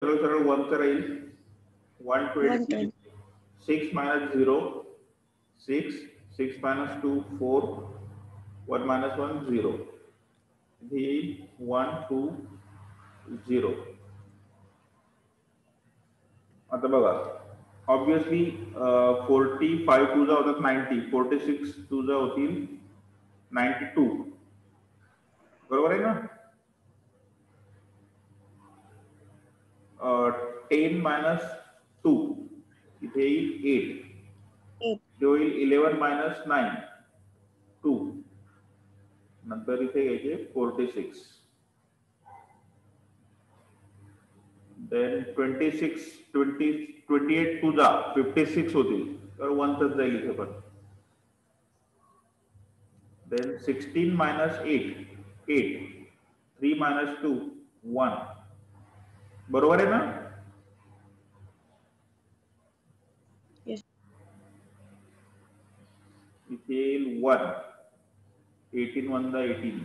सरळ सरळ 1 राहील 120 6 minus 0 6 6 minus 2 4 1 minus 1 0 हे 1 2 0. आता बघा ऑब्वियसली 45 तुझा होतात 90 46 तुझा होतील 92 बरोबर आहे ना. 10 minus 2 इथे येईल 8 ते होईल 11 minus 9 2 नंतर इथे घ्यायचे 46 then 26 20 28 तुझा 56 होतील तर 1 तच जाईल इथे पण. then 16 minus 8 8 3 minus 2 1 बरोबर आहे ना. इथे 1 18 1 दा 18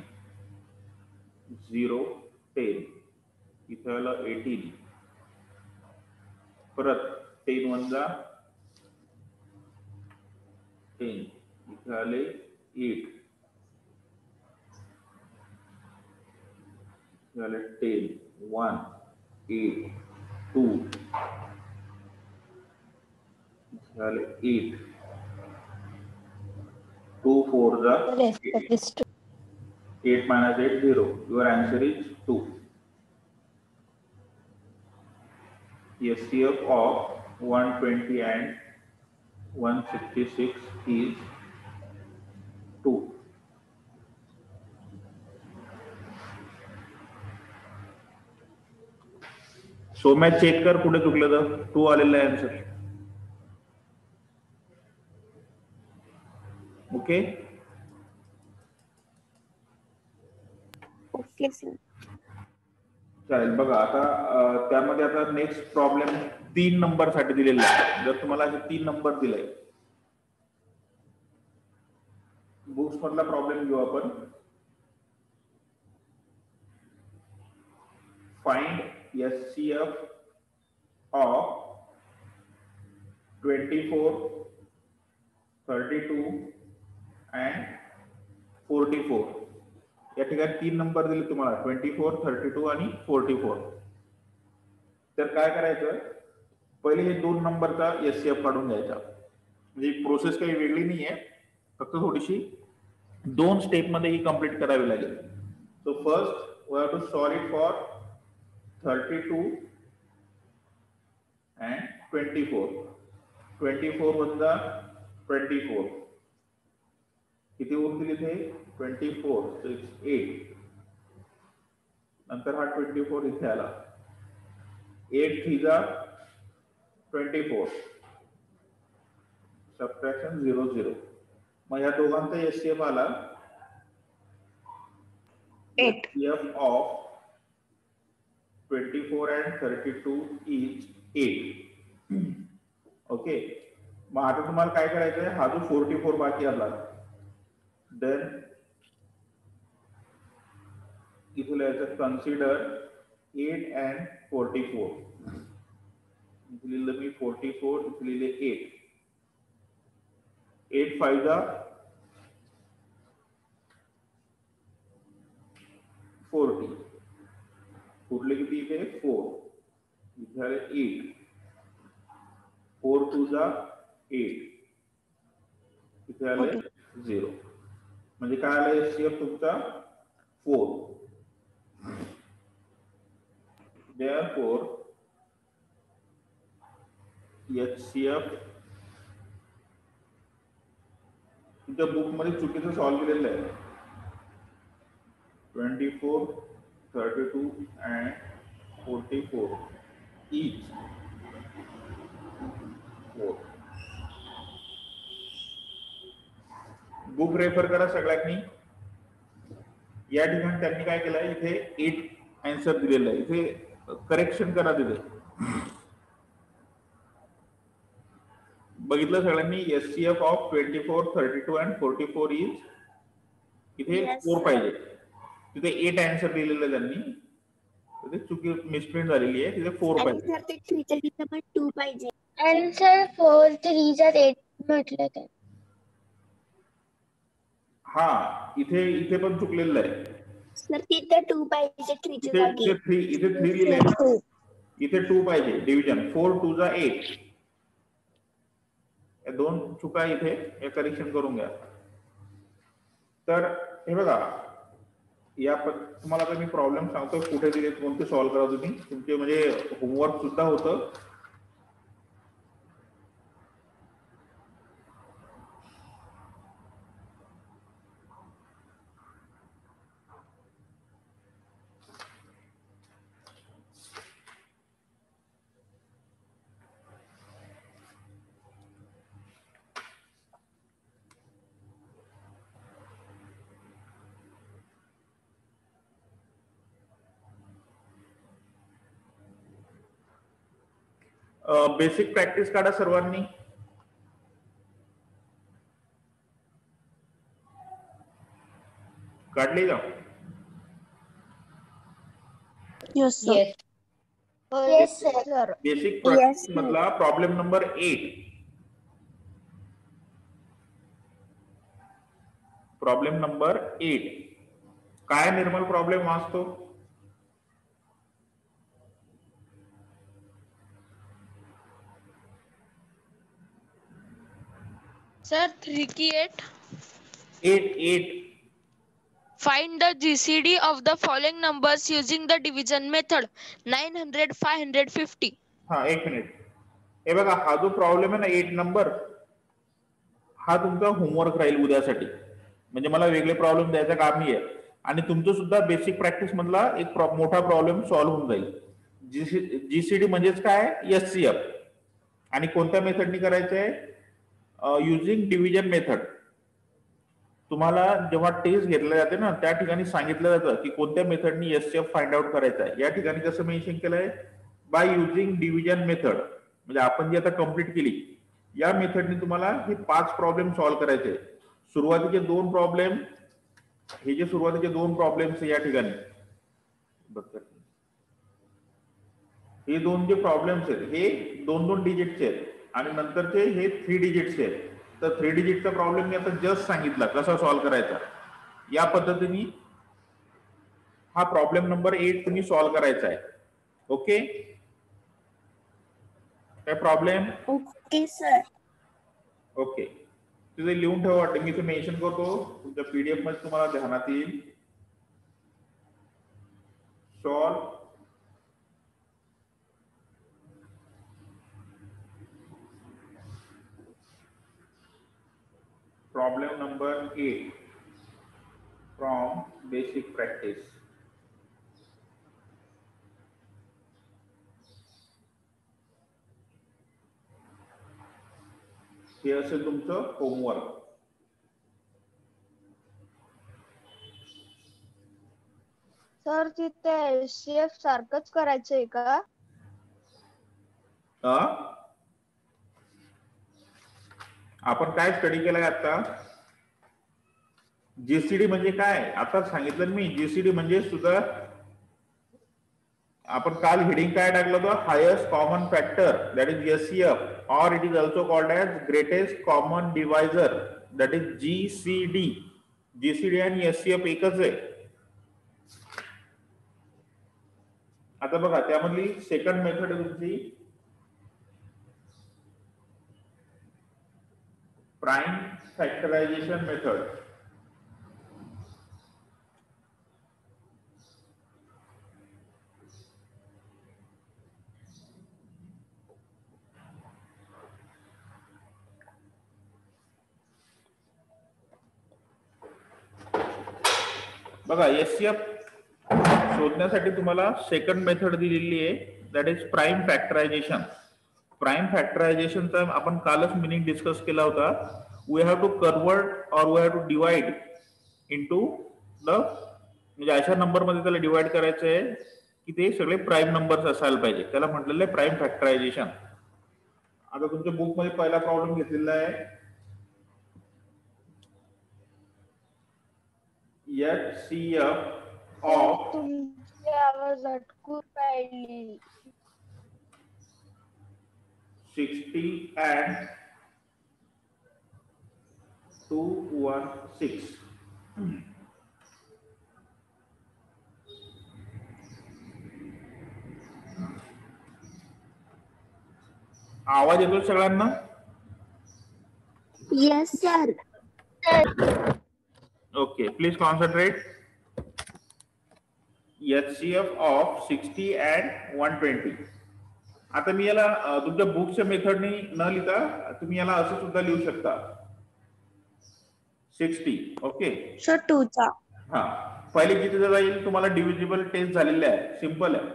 0 10 इथे आलं 18 परत 10 1 दा 10 इथे आले 8 झाले 10 1 8 2 झाले 8 2 4 जा 8 minus 8 0. Your answer is 2. SCF of 120 and 166 is 2. So मैं चेक कर कुठे चुकलं तर 2 आलेला आहे आन्सर. Okay okay sir. चालेल. बघा आता त्यामध्ये आता नेक्स्ट प्रॉब्लेम 3 नंबर साठी दिलेला आहे. जर तुम्हाला असे 3 नंबर दिले बुक्स मधला प्रॉब्लेम घेऊ आपण. Find SCF of 24 32 and 44. या ठिकाणी 3 नंबर दिले तुम्हाला 24 32 आणि 44. तर काय करायचं पहिले हे 2 नंबरचा SCF काढून घ्यायचा. म्हणजे प्रोसेस काही वेगळी नाहीये फक्त थोडीशी 2 स्टेप मध्ये ही कंप्लीट करावी लागेल. So first we have to solve it for 32 and 24. 24 वजा 24 किती उरतील इथे 24 so it's 8. नंतर हा 24 इथे आला 8 3 24 सबट्रॅक्शन 0 0. मग या दोघांचा SCF आला 8. SCF of 24 and 32 is 8. Okay. मग आता तुम्हाला काय करायचंय हा जो 44 बाकी आला then इथे लिहायचं कन्सिडर 8 and 44. इथे लिहिलं मी 44 इथे लिहिले 8 8 5 जा 40 उरले किती इथे 4 इथे आले 8 4 2 जा 8 इथे आले 0. म्हणजे काय आलं SCF तुमचा 4. therefore HCF तुमच्या बुक मध्ये चुकीचं सॉल्व केलेलं आहे 24 32 and 44 each 4. बुक रेफर करा सगळ्यांनी. या ठिकाणी त्यांनी काय केलंय इथे 8 आन्सर दिलेलं आहे. इथे करेक्शन करा. तिथे बघितलं सगळ्यांनी SCF ऑफ 24 32 and 44 इज इथे 4 पाहिजे. तिथे 8 आन्सर दिलेलं त्यांनी तिथे चुकी मिसप्रिंट झालेली आहे, तिथे 4 पाहिजे. सर ते 3 च्या तिथे पण 2 पाहिजे. आणि सर 4 3 8 म्हटलं ते. हा इथे पण चुकलेलं आहे सर तिथे 2 पाहिजे 3 च्या जागी. इथे 3 लिहिलंय, इथे 2 पाहिजे डिव्हिजन. 4 2 जा 8. या 2 चुका इथे हे करेक्शन करून घ्या. तर हे बघा, या तुम्हाला आता मी प्रॉब्लेम सांगतो कुठे दिले, कोणते सॉल्व्ह करा तुम्ही. तुमचे म्हणजे होमवर्क सुद्धा होतं. बेसिक प्रॅक्टिस काढा सर्वांनी. काढली का? Yes sir. Yes sir. Basic practice मधला प्रॉब्लेम नंबर 8. प्रॉब्लेम नंबर 8 काय निर्मल प्रॉब्लेम वाचतो? Sir, 3 की 8. 8. Find the GCD of the following numbers using the division method. 900, 550. हा, 1 मिनिट. हे बघा, हा जो प्रॉब्लेम आहे ना 8 नंबर, हा तुमचा होमवर्क राहील उद्यासाठी. म्हणजे मला वेगळे प्रॉब्लेम द्यायचा काम नाही आहे. आणि तुमचं सुद्धा बेसिक प्रॅक्टिस मधला एक मोठा प्रॉब्लेम सॉल्व्ह होऊन जाईल. जीसीडी म्हणजेच काय? एचसीएफ. आणि कोणत्या मेथडनी करायचं आहे? Using division method. तुम्हाला जेव्हा टेस्ट घेतल्या जाते ना त्या ठिकाणी सांगितलं जातं की कोणत्या मेथडनी एचसीएफ फाइंड आउट करायचा आहे. या ठिकाणी कसं मेन्शन केलंय? By using division method. म्हणजे आपण जी आता कंप्लीट केली या मेथडनी तुम्हाला हे 5 प्रॉब्लेम सॉल्व्ह करायचे. सुरुवातीचे 2 प्रॉब्लेम, हे जे सुरुवातीचे 2 प्रॉब्लेम्स या ठिकाणी, हे 2 जे प्रॉब्लेम्स आहेत हे 2-2 डिजिटचे आहेत आणि नंतरचे हे 3 डिजिटचे आहेत. तर 3 डिजिटचा प्रॉब्लेम मी आता जस्ट सांगितला कसा सॉल्व्ह करायचा. या पद्धतीने हा प्रॉब्लेम नंबर 8 तुम्ही सॉल्व्ह करायचा आहे. ओके, काय प्रॉब्लेम? Okay sir. ओके, तुझे लिहून ठेवा. वाटतं मी इथे मेन्शन करतो, तुमच्या पीडीएफ मध्ये तुम्हाला ध्यानात येईल. Solve problem number 8 from basic practice. हे असेल तुमचं होमवर्क. सर तिथे एचसीएफ सारखंच करायचंय का? आपण काय स्टडी केलाय आता? जीसीडी म्हणजे काय आता सांगितलं मी. जीसीडी म्हणजे सुद्धा आपण काल हेडिंग काय टाकलं होतं? Highest common factor, that is HCF, और it is also called as greatest common divisor, that is GCD. GCD आणि एचसीएफ एकच आहे. आता बघा, त्यामधली सेकंड मेथड आहे तुमची प्राइम फॅक्टरायझेशन मेथड. बघा, एचसीएफ शोधण्यासाठी तुम्हाला सेकंड मेथड दिलेली आहे, that is prime factorization. Prime फॅक्टरायझेशनचा आपण कालच मिनिंग डिस्कस केला होता. वी हॅव टू कन्वर्ट और we have to divide into the, म्हणजे अशा नंबर मध्ये त्याला डिवाइड करायचं आहे की ते सगळे प्राइम नंबर्स असायला पाहिजे. त्याला म्हटलेलं आहे प्राइम फॅक्टरायझेशन. आता तुमच्या बुक मध्ये पहिला प्रॉब्लेम घेतलेला आहे HCF of आवाज अटकून राहिली. 60 and 216. आवाज येतो सगळ्यांना? Yes, sir. Okay, please concentrate. HCF of 60 and 120. आता मी याला तुमच्या बुकच्या मेथडनी न लिहिता तुम्ही याला असं सुद्धा लिहू शकता. 60. ओके सर 2 चा. हा, पहिले किती जाईल तुम्हाला डिव्हिजिबल टेस्ट झालेले आहे, सिंपल आहे.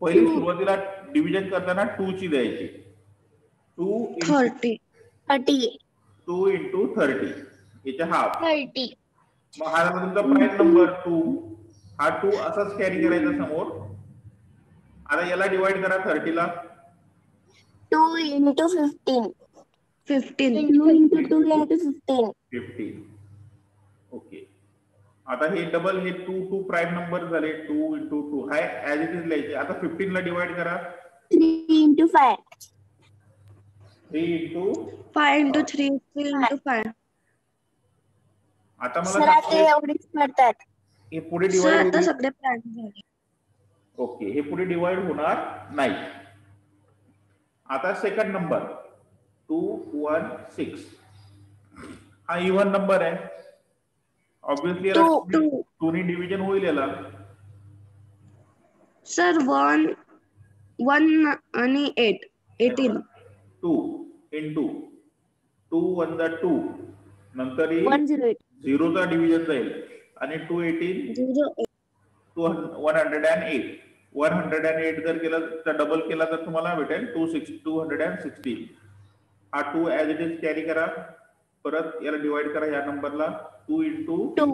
पहिली सुरुवातीला डिव्हिजन करताना 2 ची द्यायची. 2 30. 2 into 30 याच्या हाफ. 30. मग हा झाला तुमचा प्राईम नंबर 2. हा 2 असाच कॅरी करायचा समोर. आता याला डिवाइड करा 30 ला. 2 into 15. 2 into 2 into 15. 15. ओके, आता हे डबल हे 2 प्राईम नंबर झाले. 2 into 2 high as it is लिहायचे. आता 15 ला डिवाइड करा. 3 into 5. 3 into 5 into 3. 3 into 5. आता सर मला आता एवढीच पडतात. हे पुढे सर डिवाइड आता सगळे प्लॅन झाले. ओके, हे पुढे डिवाइड होणार नाही. आता सेकंड नंबर 216. हा इव्हन नंबर आहे. ऑब्विसली याला 2 ने डिव्हिजन होईल याला. सर 1 आणि 8. 18. 2 into 2 1 चा 2, नंतर 108. 0 चा डिव्हिजन जाईल आणि 2 18 108. 108 जर केला तर डबल केला तर तुम्हाला भेटेल 216. हा 2 ऍज इट इज कॅरी करा. परत याला डिवाइड करा या नंबरला. 2 into 2.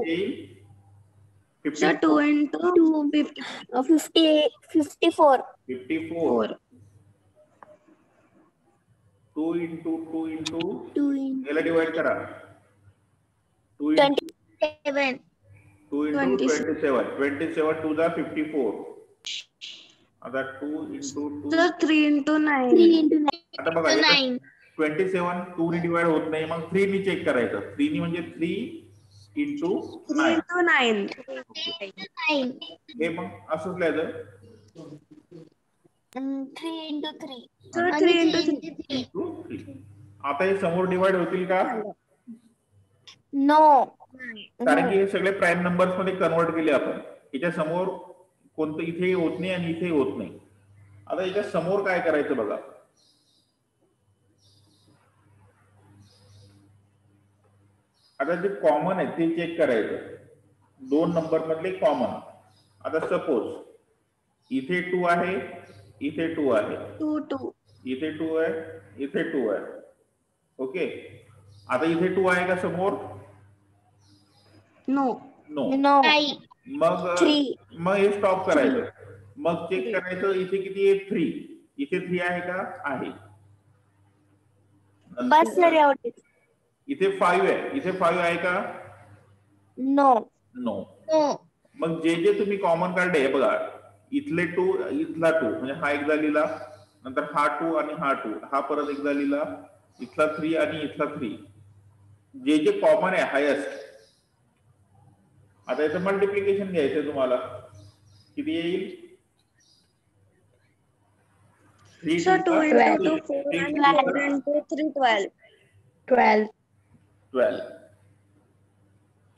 Sir 2 into 2 54. 54. 2 into 2 into 2 याला डिवाइड करा. 2 into 27. 2 into 27. 27 2 जा 54. आता 2 into 2. Sir 3 into 9. 3 into 9. आता बघा 9. 27 2 ने डिवाइड होत नाही. मग 3 ने चेक करायचं. 3 ने म्हणजे 3 into 3 9. into 9. 9. हे मग असंच लिहायचं. 3 into 3. Sir, 3 into 3. into 3. आता हे समोर डिवाइड होतील का? No. कारण की हे सगळे प्राईम नंबर्स मध्ये कन्वर्ट केले आपण. याच्या समोर कोणतं इथे होत नाही आणि इथे होत नाही. आता याच्या समोर काय करायचं बघा. आता जे कॉमन आहे ते चेक करायचं. 2 नंबर मधले कॉमन. आता सपोज इथे 2 आहे, इथे 2 आहे, 2 2. इथे 2 आहे, इथे 2 आहे. ओके, आता इथे 2 आहे का समोर? No. नो. नाही. मग 3. मग हे स्टॉप करायचं. मग चेक करायचं इथे किती आहे? 3. इथे 3 आहे का? आहे. बस सर एवढेच. इथे 5 आहे. इथे 5 आहे का? No. नो. No. मग जे जे तुम्ही कॉमन काढले हे बघा. इथले 2, इथला 2 म्हणजे हा एकदा लिहिला, नंतर हा 2 आणि हा 2, हा परत एकदा लिहिला, इथला 3 आणि इथला 3. जे जे कॉमन आहे हायेस्ट. आता याचं मल्टिप्लिकेशन घ्यायचं तुम्हाला. किती येईल? Sir 2 into 2 4 and 4 into 3 12. 12. 12.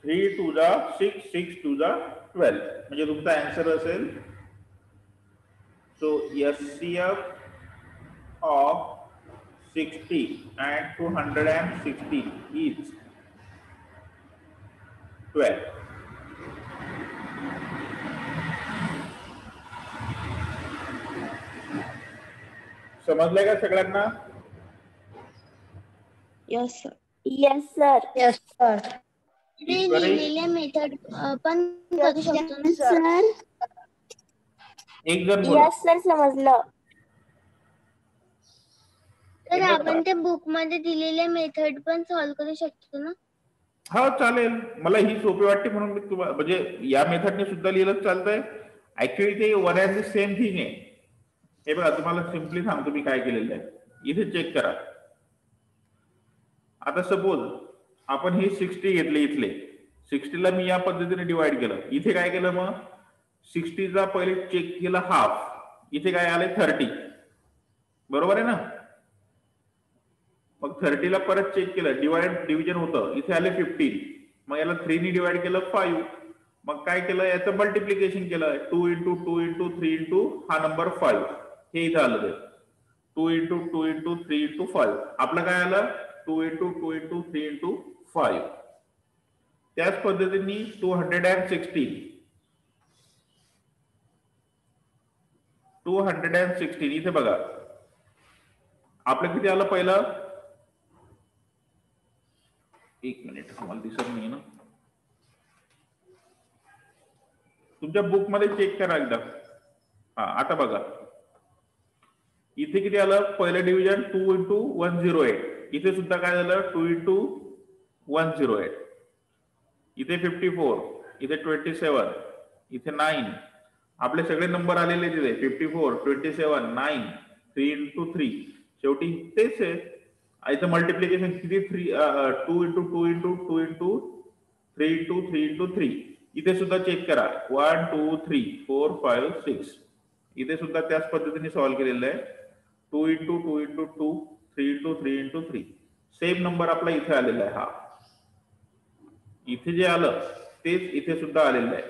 3 2 जा 6, 6 2 जा 12. म्हणजे तुमचा आन्सर असेल. So HCF of 60 and 216 is 12. समजलंय का सगळ्यांना? Yes sir. Yes sir. Yes, sir. लिहिलेल्या मेथड पण करू शकतो ना सर? एक जण बोला. Yes sir समजलं. तर आपण त्या बुक मध्ये दिलेल्या मेथड पण सॉल्व्ह करू शकतो ना? हा चालेल. मला ही सोपी वाटते म्हणून मी तुम्हाला म्हणजे या मेथडने सुद्धा लिहिलं चालतंय ऍक्च्युली ते one and the same thing आहे. हे बघा तुम्हाला सिम्पली सांगतो मी काय केलेलं आहे. इथे चेक करा. आता सपोज आपण हे 60 घेतले, इथले 60ला मी या पद्धतीने डिवाइड केलं. इथे काय केलं मग 60चा पहिले चेक केलं हाफ, इथे काय आले 30, बरोबर आहे ना. मग 30ला परत चेक केलं, डिव्हिजन होतं, इथे आले 15. मग याला 3 ने डिवाइड केलं 5. मग काय केलं याचं मल्टिप्लिकेशन केलं 2 इंटू 2 इंटू 3 इंटू हा नंबर 5. हे इथं आलं ते 2 इंटू 2 इंटू 3 इंटू 5. आपलं काय आलं 2 इंटू 2 इंटू 3 इंटू 5. त्याच पद्धतीने 216 इथे बघा आपलं किती आलं पहिलं. एक मिनिट, आम्हाला दिसत नाही ना, तुमच्या बुक मध्ये चेक करा एकदा. हा आता बघा इथे किती आलं पहिलं डिव्हिजन 2 इंटू 108. इथे सुद्धा काय झालं 2 इंटू 108. इथे 54, इथे 27, इथे 9. आपले सगळे नंबर आलेले तिथे 54, 27, 9, 3 इंटू 3. शेवटी तेच आहे. इथं मल्टिप्लिकेशन किती 2 into 2 into 2 into 3 into 3 into 3. इथे सुद्धा चेक करा 1 2 3 4 5 6. इथे सुद्धा त्याच पद्धतीने सॉल्व्ह केलेलं आहे 2 into 2 into 2 3 into 3 into 3. Same number आपला इथे आलेला आहे. हा इथे जे आलं तेच इथे सुद्धा आलेलं आहे.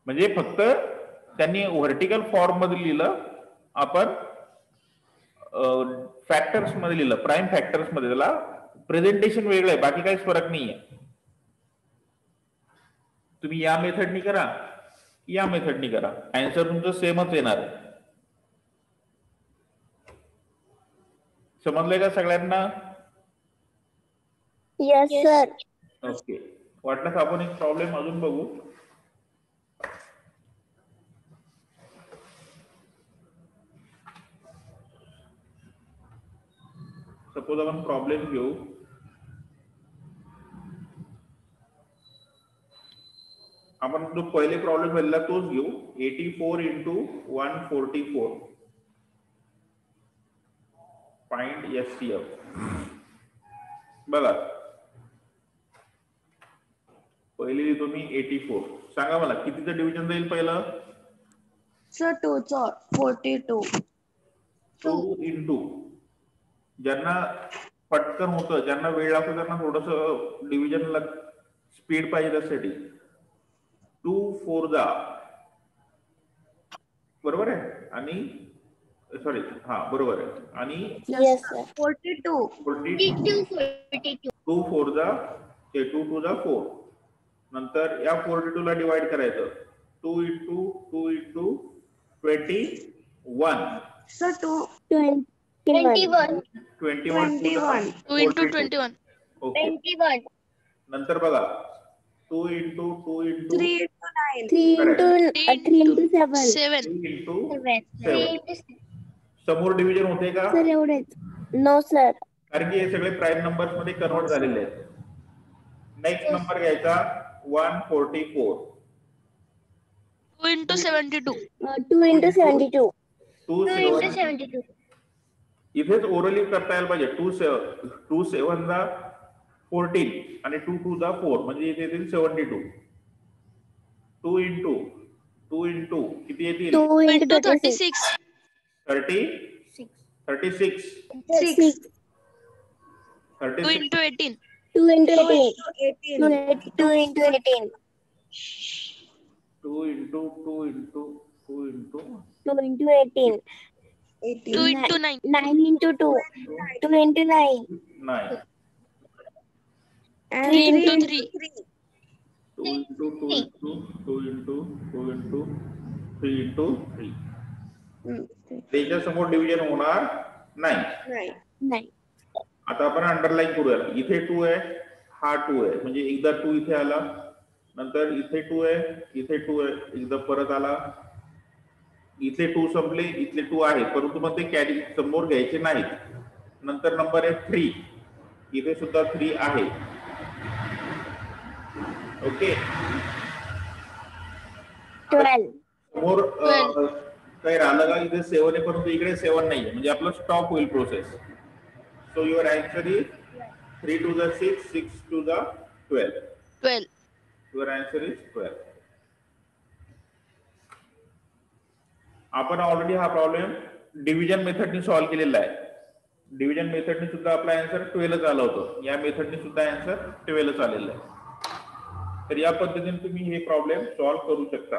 म्हणजे फक्त त्यांनी व्हर्टिकल फॉर्म मध्ये लिहिलं, आपण फॅक्टर्स मध्ये लिहिलं, प्राइम फॅक्टर्स मध्ये. त्याला प्रेझेंटेशन वेगळं आहे, बाकी काहीच फरक नाहीये. तुम्ही या मेथडनी करा, या मेथडनी करा, आन्सर तुमचं सेमच येणार आहे. समजलंय का सगळ्यांना? Yes sir. ओके. वाटल्यास आपण एक प्रॉब्लेम अजून बघू. सपोज आपण प्रॉब्लेम घेऊ. आपण जो पहिले प्रॉब्लेम केलेला तोच घेऊ. 84 इंटू 144. Find HCF. बघा पहिले लिहितो मी 84. सांगा मला कितीचं डिव्हिजन जाईल पहिलं. सर 2 42. 2 इंटू ज्यांना पटकन होतं, ज्यांना वेळ लागतो, त्यांना थोडस डिव्हिजनला स्पीड पाहिजे त्यासाठी 2 4 जा, बरोबर आहे. आणि सॉरी हा बरोबर आहे. आणि यस सर. 42. 2 4 जा, 2 2 जा 4. नंतर या 42 ला डिवाइड करायचं 2 into 2 into 21. Sir 21. 21 2 into 21. Okay. नंतर बघा 2 into 2 into 3 into 9. 3 into 7. 7. 3 into 7. समोर डिव्हिजन होते का? सर एवढेच. No sir. कारण की हे सगळे प्राईम नंबर्स मध्ये कन्वर्ट झालेले आहेत. नेक्स्ट नंबर घ्यायचा 144. 2 into 72. 2 into 72. 2 7. इथेच ओरली करता यायला पाहिजे. 2 7 जा 14 आणि 2 2 जा 4 म्हणजे इथे येतील 72. 2 इंटू 2 इंटू किती येतील 2 2 into into 36. 36. 36. 6. 2 36. into 18. 2 into 18. 18. 2 into 18. 2 into 2 into 2 into 2 into 18. 2 into 9. 9 into 2. 2 into 9. 9. And 3 into 3. 2 into 2 into 2 into 2 into 3 into 3. त्याच्या समोर डिव्हिजन होणार नाही. 9. आता आपण अंडरलाईन करूया. इथे 2 आहे, हा 2 आहे, म्हणजे एकदा 2 इथे आला, नंतर इथे 2 आहे, इथे 2 आहे, एकदा परत आला, इथे 2 संपले, इथले 2 आहेत, परंतु मग ते कॅरी समोर घ्यायचे नाहीत. नंतर नंबर आहे 3. इथे सुद्धा 3 आहे. ओके. 12. समोर काही राहिलं का? इथे 7 आहे परंतु इकडे 7 नाहीये, म्हणजे आपलं स्टॉप होईल process. So your answer is 3 to the 6, 6 to the 12. 12. Your answer is 12. आपण ऑलरेडी हा प्रॉब्लेम डिव्हिजन मेथडने सॉल्व्ह केलेला आहे. डिव्हिजन मेथडने सुद्धा आपला आन्सर 12च आलं होतं. या मेथडने सुद्धा आन्सर 12च आलेलं आहे. तर या पद्धतीने तुम्ही हे प्रॉब्लेम सॉल्व्ह करू शकता.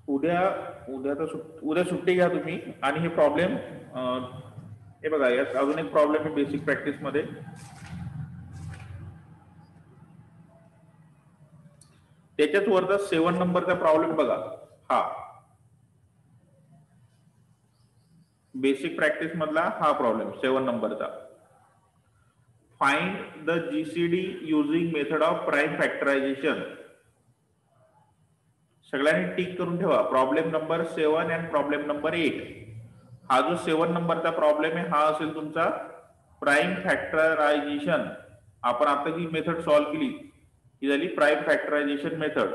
उद्या सुट्टी घ्या तुम्ही आणि हे प्रॉब्लेम हे बघा, यात अजून एक प्रॉब्लेम आहे बेसिक प्रॅक्टिस मध्ये. त्याच्याच वरचा 7 नंबरचा प्रॉब्लेम बघा. हा बेसिक प्रॅक्टिस मधला हा प्रॉब्लेम 7 नंबरचा. Find the GCD using method of prime factorisation. सगळ्यांनी टिक करून ठेवा. Problem number 7 and problem number 8. हा जो 7 नंबरचा प्रॉब्लेम आहे हा असेल तुमचा प्राइम फॅक्टरायझेशन. आपण आता जी मेथड सॉल्व्ह केली ही झाली प्राइम फॅक्टरायझेशन मेथड.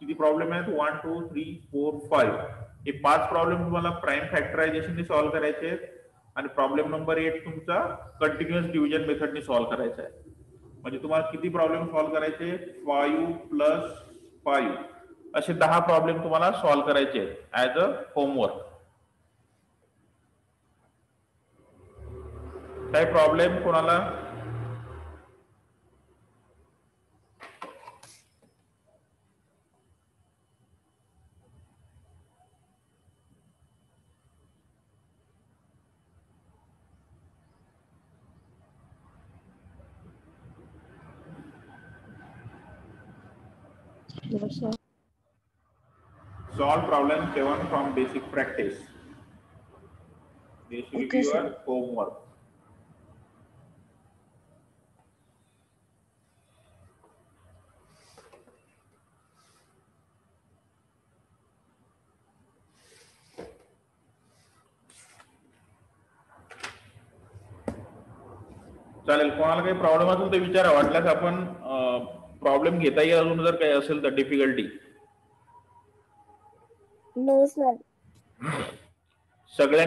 किती प्रॉब्लेम आहेत? 1 2 3 4 5. हे 5 प्रॉब्लेम तुम्हाला प्राइम फॅक्टरायझेशन ने सॉल्व्ह करायचे आहेत आणि प्रॉब्लेम नंबर 8 तुमचा कंटिन्युअस डिव्हिजन मेथडने सॉल्व्ह करायचा आहे. म्हणजे तुम्हाला किती प्रॉब्लेम सॉल्व्ह करायचे? 5 + 5 असे 10 प्रॉब्लेम तुम्हाला सॉल्व्ह करायचे आहेत ऍज अ होमवर्क. काय प्रॉब्लेम कोणाला? Solve problem 7 from basic practice. This will be your homework. चालेल. कोणाला काही प्रॉब्लेम असेल तर विचारा. वाटल्यास आपण प्रॉब्लेम घेता येईल अजून जर काही असेल तर डिफिकल्टी. No, sir. सगळ्या